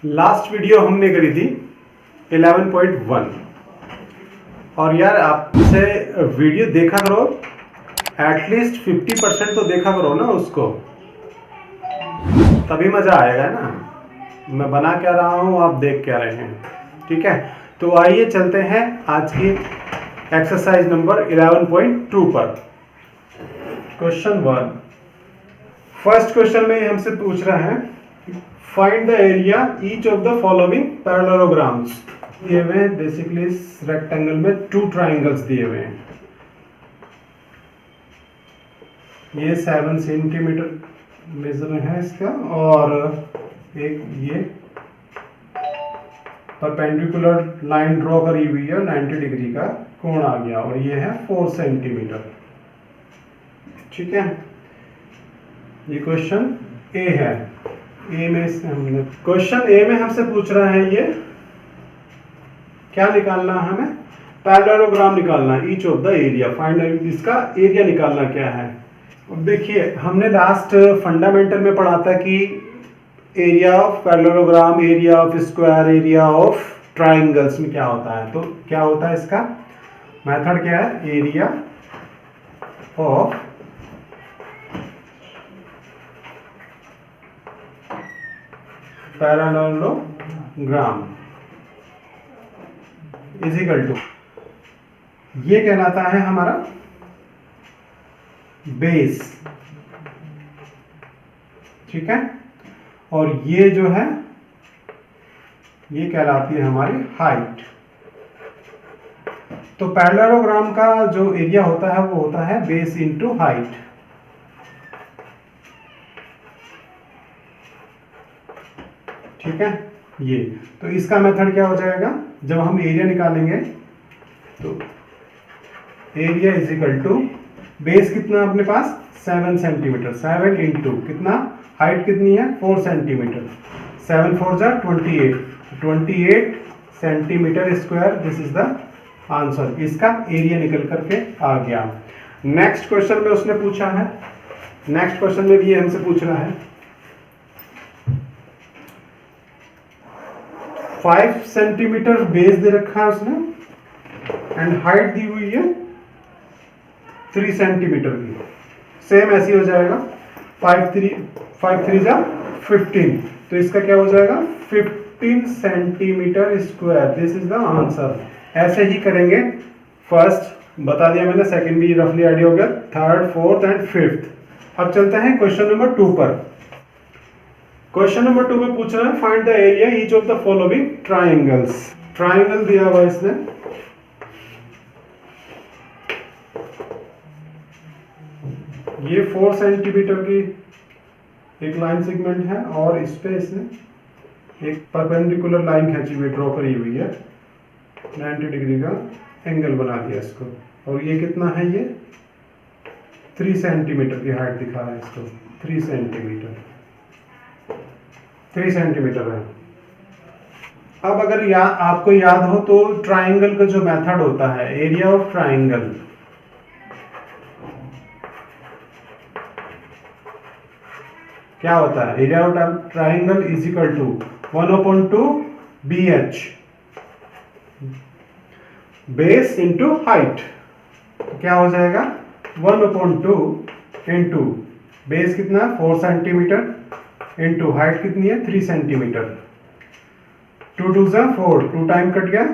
Last video हमने करी थी 11.1 और यार आप इसे वीडियो देखा करो, एटलीस्ट 50% तो देखा करो ना उसको, तभी मज़ा आएगा ना। मैं बना क्या रहा हूँ, आप देख क्या रहे हैं, ठीक है। तो आइए चलते हैं आज की एक्सरसाइज नंबर 11.2 पर। क्वेश्चन 1, फर्स्ट क्वेश्चन में हमसे पूछ रहा है find the area each of the following parallelograms. दिए हुए हैं बेसिकली इस रेक्टेंगल में 2 ट्राइंगल्स दिए हुए हैं। ये 7 सेंटीमीटर मेजर है इसका, और एक ये परपेंडिकुलर लाइन ड्रॉ करी हुई है, 90 डिग्री का कोण आ गया, और ये है 4 सेंटीमीटर, ठीक है। ये क्वेश्चन ए है। ए में हमने क्वेश्चन ए में हमसे पूछ रहा है ये क्या निकालना है, हमें पैरेललोग्राम निकालना है, each of the area, find इसका एरिया निकालना क्या है। अब देखिए हमने लास्ट फंडामेंटल में पढ़ा था कि area of parallelogram, area of square, area of triangles में क्या होता है। तो क्या होता है इसका मेथड, क्या है, area of parallelogram is equal to, ये कहलाता है हमारा बेस, ठीक है, और ये जो है ये कहलाती है हमारी हाइट। तो पैरेललोग्राम का जो एरिया होता है वो होता है बेस इंटू हाइट, ठीक है। ये तो इसका मेथड क्या हो जाएगा, जब हम एरिया निकालेंगे तो area is equal to base कितना अपने पास 7 सेंटीमीटर, 7 इंटू कितना, हाइट कितनी है 4 सेंटीमीटर, 7 4 जा 28 centimetre square. This is the answer. इसका एरिया निकल करके आ गया। नेक्स्ट क्वेश्चन में उसने पूछा है, नेक्स्ट क्वेश्चन में भी ये हमसे पूछ रहा है 5 सेंटीमीटर बेस दे रखा है उसने, एंड हाइट दी हुई है 3 सेंटीमीटर की। सेम ऐसी हो जाएगा 5 3 जा 15, तो इसका क्या हो जाएगा 15 centimetre square. This is the answer. ऐसे ही करेंगे, फर्स्ट बता दिया मैंने, सेकंड भी रफली आइडिया हो गया, थर्ड, फोर्थ एंड फिफ्थ। अब चलते हैं क्वेश्चन नंबर 2 पर। क्वेश्चन नंबर 2 में पूछ रहा है find the area each of the following triangles. Triangle दिया हुआ इसने, ये 4 सेंटीमीटर की एक लाइन सेगमेंट है, और इस पे इसने एक परपेंडिकुलर लाइन खींची हुई, ड्रॉ करी हुई है, 90 डिग्री का एंगल बना दिया इसको, और ये कितना है, ये 3 सेंटीमीटर की हाइट दिखा रहा है इसको, 3 सेंटीमीटर है। अब अगर आपको याद हो तो ट्राइंगल का जो मेथड होता है, एरिया ऑफ ट्राइंगल, क्या होता है, area of triangle is equal to 1/2 BH, base into height. क्या हो जाएगा 1/2 इंटू बेस कितना 4 सेंटीमीटर इंटू हाइट कितनी है 3 सेंटीमीटर, 2 2 जा 4, 2 टाइम कट गया,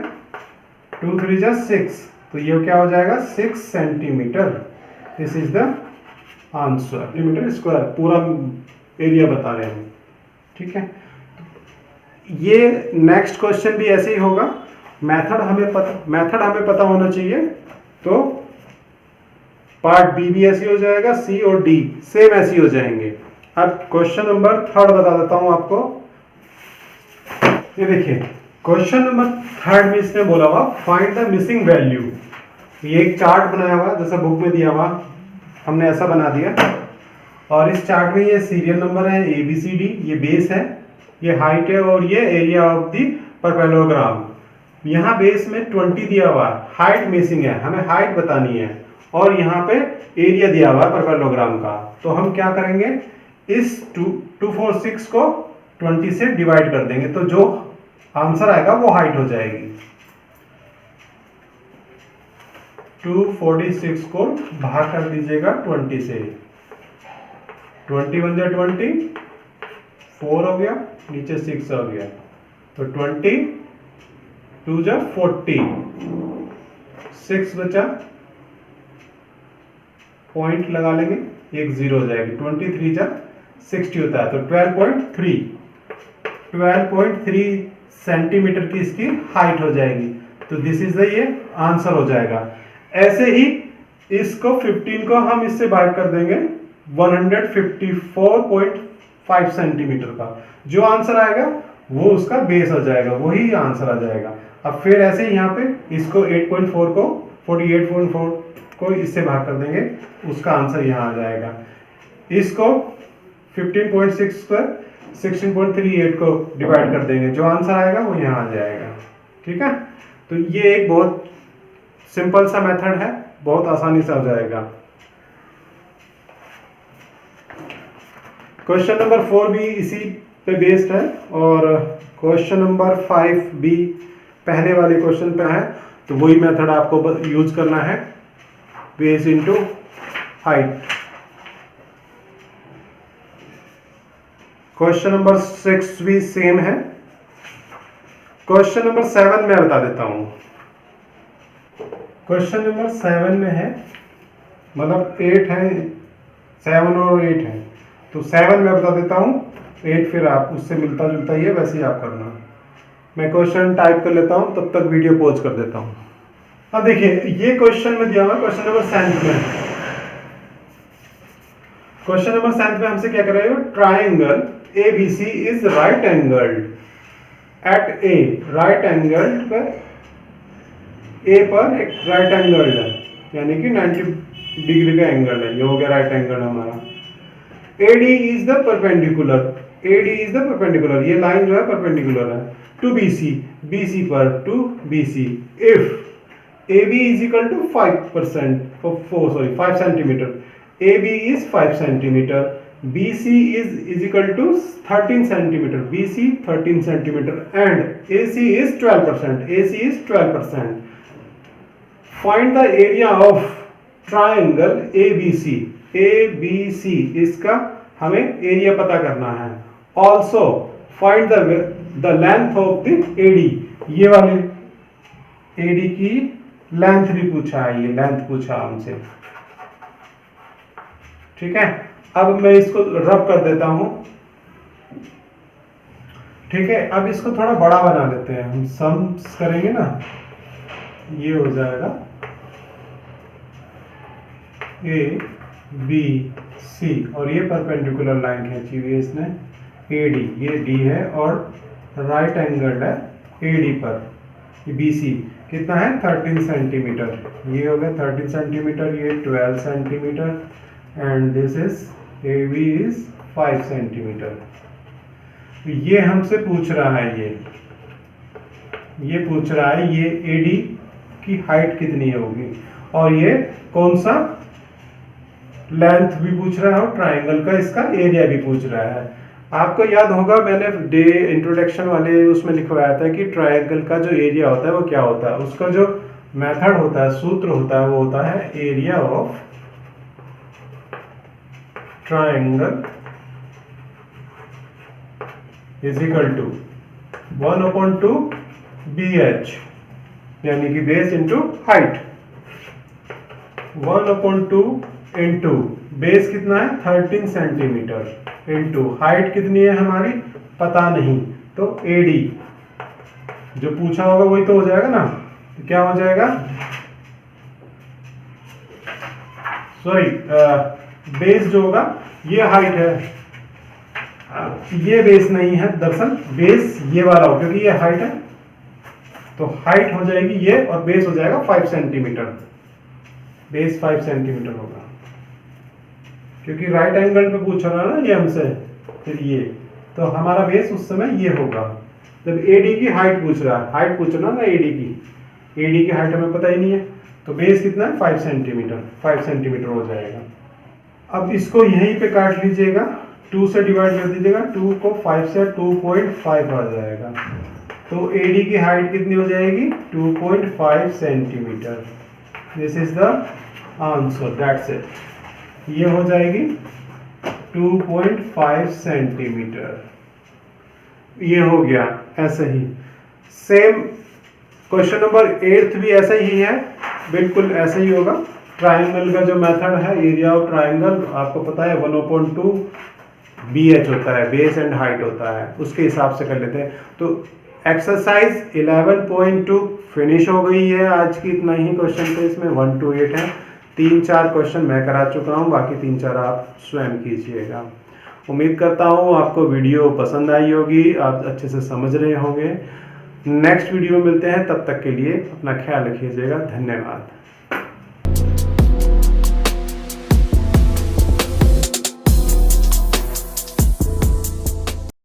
2 3 जा 6, तो ये क्या हो जाएगा 6 centimetre. This is the answer. Centimetre square पूरा एरिया बता रहे हैं, ठीक है। ये नेक्स्ट क्वेश्चन भी ऐसे ही होगा। मेथड हमें पता होना चाहिए, तो पार्ट बी भी ऐसे हो जाएगा, सी और डी सेम ऐसे हो जाएंगे। अब क्वेश्चन नंबर 3 बता देता हूं आपको। ये देखिए क्वेश्चन नंबर 3 में इसने बोला हुआ फाइंड द मिसिंग वैल्यू। ये एक चार्ट बनाया हुआ जैसा बुक में दिया हुआ, हमने ऐसा बना दिया, और इस चार्ट में ये सीरियल नंबर है ABCD, ये बेस है, ये हाइट है, और ये एरिया ऑफ द पैरेललोग्राम। यहाँ बेस में 20 दिया हुआ है, हाइट मिसिंग है, हमें हाइट बतानी है, और यहाँ पे एरिया दिया हुआ है पैरेललोग्राम का। तो हम क्या करेंगे, इस 246 को 20 से डिवाइड कर देंगे तो जो आंसर आएगा वो हाइट हो जाएगी। 246 को भाग कर दीजिएगा 20 से, 20 बन जाए 20, 4 हो गया, नीचे 6 हो गया, तो 20 2 जा 40, 6 बचा, पॉइंट लगा लेंगे, एक 0 हो जाएगी, 23 जा 60 होता है, तो 12.3 सेंटीमीटर की इसकी हाइट हो जाएगी। तो दिस इज द ये आंसर हो जाएगा। ऐसे ही इसको 15 को हम इससे भाग कर देंगे 154.5 सेंटीमीटर का, जो आंसर आएगा वो उसका बेस हो जाएगा, वही आंसर आ जाएगा। अब फिर ऐसे ही यहाँ पे इसको 8.4 को 48.4 को इससे भाग कर देंगे, उसका आंसर यहाँ आ जाएगा। इसको 15.6 पर 16.38 को डिवाइड कर देंगे, जो आंसर आएगा वो यहाँ आ जाएगा। ठीक है, तो ये एक बहुत सिंपल सा मेथड है, बहुत आसानी से हो जाएगा। क्वेश्चन नंबर 4 भी इसी पे बेस्ड है, और क्वेश्चन नंबर 5 भी पहले वाले क्वेश्चन पे है, तो वही मेथड आपको यूज करना है, base into height. Question number 6 भी सेम है। क्वेश्चन नंबर 7 में बता देता हूं। क्वेश्चन नंबर 7 में है, मतलब 8 है, 7 और 8 है, तो 7 में बता देता हूं, 8 फिर आप उससे मिलता जुलता ही है, वैसे ही आप करना। मैं क्वेश्चन टाइप कर लेता हूं, तब तक वीडियो पॉज कर देता हूं। अब देखिए ये क्वेश्चन में दिया हुआ है, क्वेश्चन नंबर 7 में। क्वेश्चन नंबर 7 में हमसे क्या कर रहे हो, triangle ABC is right angled at A, right angled पर ए पर एक राइट एंगल्ड है, यानी कि 90 डिग्री का एंगल है, ये हो गया राइट एंगल हमारा। AD is the perpendicular, AD is the perpendicular, ये लाइन जो है परपेंडिकुलर है टू BC, BC पर to BC। If AB is equal to 5 centimetre, AB is 5 centimeter, BC is equal to 13 centimeter, BC 13 centimeter, and AC is 12%, AC is 12%. Find the area of triangle ABC, ABC इसका हमें area पता करना है। Also find the length of the AD, ये वाली AD की length भी पूछा है, ये लेंथ पूछा हमसे। ठीक है, अब मैं इसको रब कर देता हूं। ठीक है, अब इसको थोड़ा बड़ा बना लेते हैं, हम सम्स करेंगे ना, ये हो जाएगा ABC, और ये परपेंडिकुलर लाइन खींची हुई है इसने AD, ये D है और राइट एंगल है AD पर, BC कितना है 13 सेंटीमीटर, ये हो गया 13 सेंटीमीटर, ये 12 centimetre, and this is AB is 5 centimetre. ये हमसे पूछ रहा है, ये पूछ रहा है ये AD की हाइट कितनी होगी, और ये कौन सा लेंथ भी पूछ रहा है, और ट्राइंगल का इसका एरिया भी पूछ रहा है। आपको याद होगा मैंने डे इंट्रोडक्शन वाले उसमें लिखवाया था कि ट्राइंगल का जो एरिया होता है वो क्या होता है, उसका जो मेथड होता है, सूत्र होता है, वो होता है area of triangle is equal to 1/2 BH, यानी कि base into height. 1/2 into base कितना है 13 सेंटीमीटर इंटू हाइट कितनी है हमारी पता नहीं, तो AD जो पूछा होगा वही तो हो जाएगा ना, तो क्या हो जाएगा, सॉरी बेस जो होगा ये हाइट है, ये बेस नहीं है दरअसल, बेस ये वाला हो, क्योंकि ये हाइट है, तो हाइट हो जाएगी ये, और बेस हो जाएगा 5 सेंटीमीटर, बेस 5 सेंटीमीटर होगा, क्योंकि राइट एंगल पे पूछ रहा है ना ये हमसे, फिर ये, तो हमारा बेस उस समय ये होगा। जब AD की हाइट पूछ रहा है, हाइट पूछ रहा है ना AD की हाइट हमें पता ही नहीं है, तो बेस कितना है 5 सेंटीमीटर, 5 सेंटीमीटर हो जाएगा। अब इसको यहीं पे काट लीजिएगा, 2 से डिवाइड कर दीजिएगा, 2 को 5 से 2.5 आ जाएगा। तो एडी की हाइट कितनी हो जाएगी 2.5 centimetre. This is the answer, that's it. ये हो जाएगी 2.5 सेंटीमीटर। ये हो गया। ऐसे ही सेम क्वेश्चन नंबर 8 भी ऐसा ही है, बिल्कुल ऐसा ही होगा। ट्राइंगल का जो मेथड है, एरिया ऑफ ट्राइंगल आपको पता है 1/2 BH होता है, बेस एंड हाइट होता है, उसके हिसाब से कर लेते हैं। तो एक्सरसाइज 11.2 फिनिश हो गई है आज की। इतना ही क्वेश्चन थे इसमें, 1 to 8 है। 3-4 क्वेश्चन मैं करा चुका हूँ, बाकी 3-4 आप स्वयं कीजिएगा। उम्मीद करता हूँ आपको वीडियो पसंद आई होगी, आप अच्छे से समझ रहे होंगे। नेक्स्ट वीडियो मिलते हैं, तब तक के लिए अपना ख्याल रखिएगा। धन्यवाद।